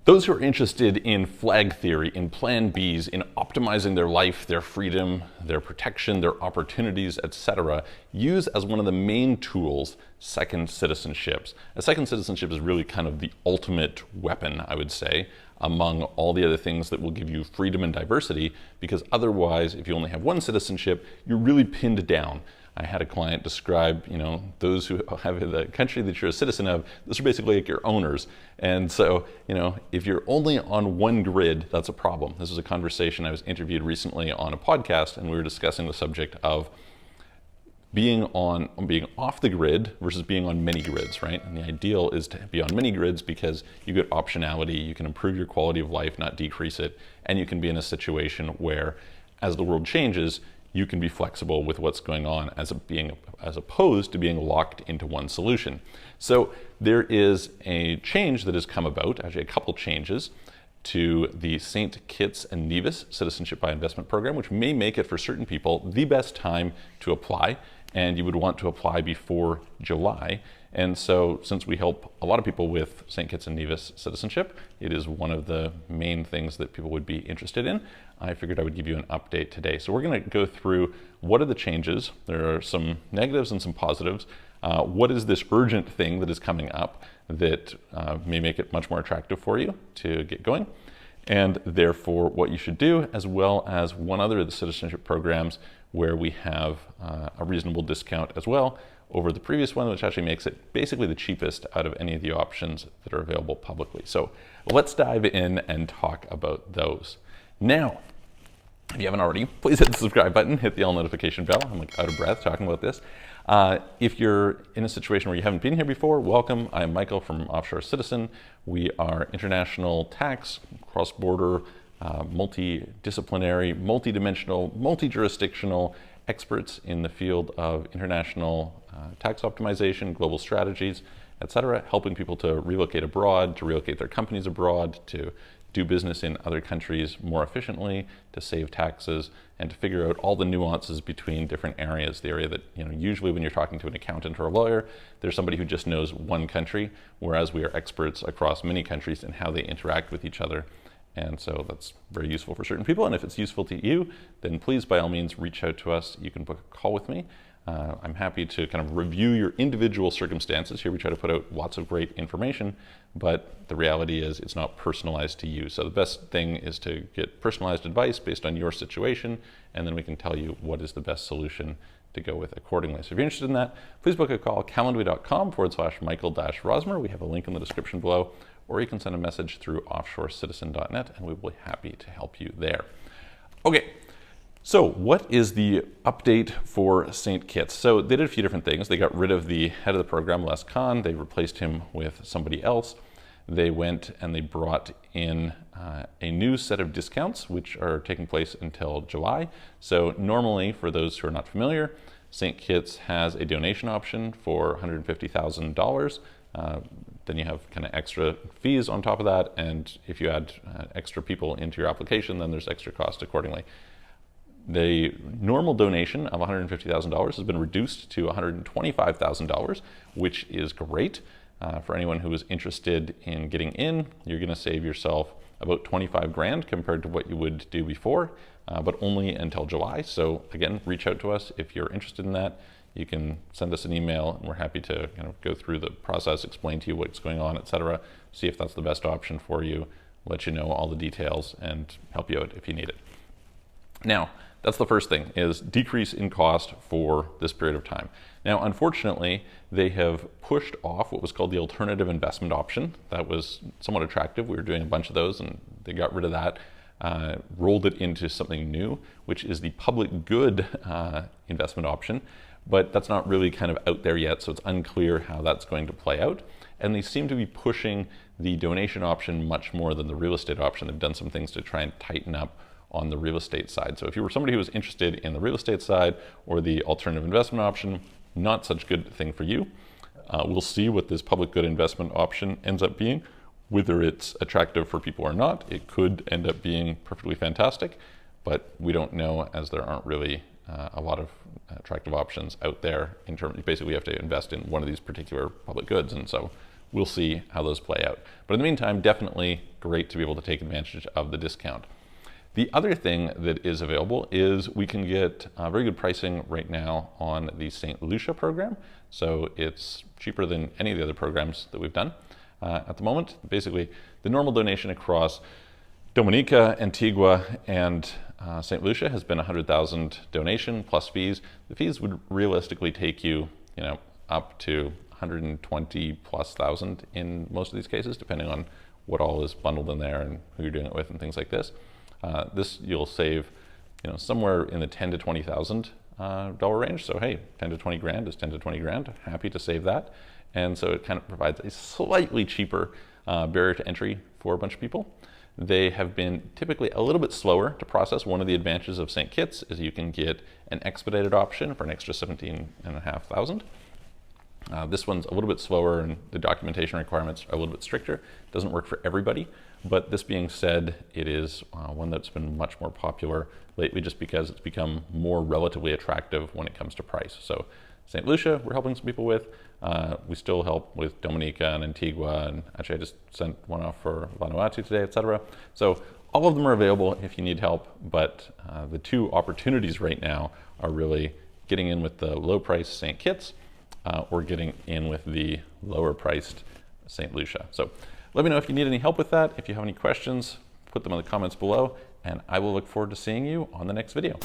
Those who are interested in flag theory, in plan Bs, in optimizing their life, their freedom, their protection, their opportunities, etc., use as one of the main tools second citizenships. A second citizenship is really kind of the ultimate weapon, I would say, among all the other things that will give you freedom and diversity, because otherwise, if you only have one citizenship, you're really pinned down. I had a client describe, those who have the country that you're a citizen of, those are basically like your owners. And so, if you're only on one grid, that's a problem. This is a conversation I was interviewed recently on a podcast, and we were discussing the subject of being off the grid versus being on many grids, right? And the ideal is to be on many grids because you get optionality, you can improve your quality of life, not decrease it, and you can be in a situation where, as the world changes, you can be flexible with what's going on as opposed to being locked into one solution. So there is a change that has come about, actually a couple changes, to the St. Kitts and Nevis Citizenship by Investment program, which may make it for certain people the best time to apply, and you would want to apply before July. And so since we help a lot of people with St. Kitts and Nevis citizenship, it is one of the main things that people would be interested in. I figured I would give you an update today. So we're going to go through what are the changes. There are some negatives and some positives. What is this urgent thing that is coming up that may make it much more attractive for you to get going? And therefore what you should do, as well as one other of the citizenship programs where we have a reasonable discount as well over the previous one, which actually makes it basically the cheapest out of any of the options that are available publicly. So let's dive in and talk about those. Now, if you haven't already, please hit the subscribe button, hit the all notification bell. I'm like out of breath talking about this. If you're in a situation where you haven't been here before, welcome. I'm Michael from Offshore Citizen. We are international tax, cross-border, multidisciplinary, multidimensional, multi-jurisdictional experts in the field of international tax optimization, global strategies, etc., helping people to relocate abroad, to relocate their companies abroad, to do business in other countries more efficiently, to save taxes, and to figure out all the nuances between different areas. The area that, usually when you're talking to an accountant or a lawyer, there's somebody who just knows one country, whereas we are experts across many countries and how they interact with each other. And so that's very useful for certain people. And if it's useful to you, then please, by all means, reach out to us. You can book a call with me. I'm happy to kind of review your individual circumstances. Here we try to put out lots of great information, but the reality is it's not personalized to you. So the best thing is to get personalized advice based on your situation, and then we can tell you what is the best solution to go with accordingly. So if you're interested in that, please book a call, calendly.com/Michael-Rosmer. We have a link in the description below, or you can send a message through offshorecitizen.net, and we will be happy to help you there. Okay. So what is the update for St. Kitts? So they did a few different things. They got rid of the head of the program, Les Khan. They replaced him with somebody else. They went and they brought in a new set of discounts, which are taking place until July. So normally, for those who are not familiar, St. Kitts has a donation option for $150,000. Then you have kind of extra fees on top of that. And if you add extra people into your application, then there's extra cost accordingly. The normal donation of $150,000 has been reduced to $125,000, which is great. For anyone who is interested in getting in, you're going to save yourself about 25 grand compared to what you would do before, but only until July. So again, reach out to us if you're interested in that. You can send us an email, and we're happy to kind of go through the process, explain to you what's going on, etc., see if that's the best option for you, let you know all the details, and help you out if you need it. Now, that's the first thing, is decrease in cost for this period of time. Now, unfortunately, they have pushed off what was called the alternative investment option. That was somewhat attractive. We were doing a bunch of those, and they got rid of that, rolled it into something new, which is the public good investment option. But that's not really kind of out there yet, so it's unclear how that's going to play out. And they seem to be pushing the donation option much more than the real estate option. They've done some things to try and tighten up on the real estate side. So if you were somebody who was interested in the real estate side or the alternative investment option, not such a good thing for you. We'll see what this public good investment option ends up being, whether it's attractive for people or not. It could end up being perfectly fantastic, but we don't know, as there aren't really a lot of attractive options out there. In terms, basically, we have to invest in one of these particular public goods, and so we'll see how those play out. But in the meantime, definitely great to be able to take advantage of the discount. The other thing that is available is we can get very good pricing right now on the St. Lucia program. So it's cheaper than any of the other programs that we've done at the moment. Basically, the normal donation across Dominica, Antigua, and St. Lucia has been 100,000 donation plus fees. The fees would realistically take you, up to 120 plus thousand in most of these cases, depending on what all is bundled in there and who you're doing it with and things like this. This you'll save, somewhere in the 10 to 20,000 dollar range. So hey, 10 to 20 grand is 10 to 20 grand. Happy to save that. And so it kind of provides a slightly cheaper barrier to entry for a bunch of people. They have been typically a little bit slower to process. One of the advantages of St. Kitts is you can get an expedited option for an extra 17,500. This one's a little bit slower and the documentation requirements are a little bit stricter. It doesn't work for everybody, but this being said, it is one that's been much more popular lately just because it's become more relatively attractive when it comes to price. So St. Lucia, we're helping some people with. We still help with Dominica and Antigua, and actually I just sent one off for Vanuatu today, etc. So all of them are available if you need help, but the two opportunities right now are really getting in with the low price St. Kitts or getting in with the lower priced St. Lucia. So let me know if you need any help with that. If you have any questions, put them in the comments below, and I will look forward to seeing you on the next video.